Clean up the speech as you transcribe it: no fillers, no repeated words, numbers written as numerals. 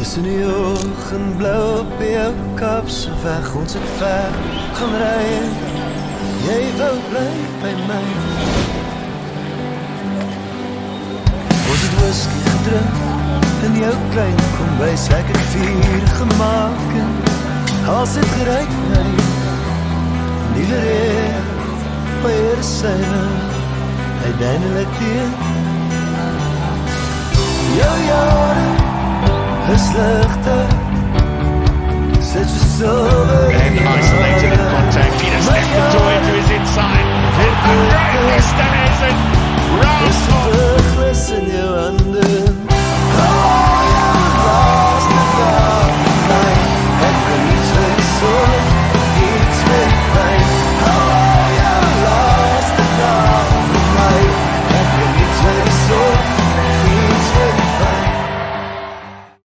Tussen die oggendblauw op jou kapse weg, ons het ver gaan ry. Jy wou bly by my. Ons het whisky gedrink in jou klein kombuis, lekker vuur gemaak en als het gereik na die liewer weer syne uiteindelik teen. Jou jare is ligter, sit so silver and isolated in contact. Peter stepped the door into his inside. And André Christensen, is verglis in jou handen.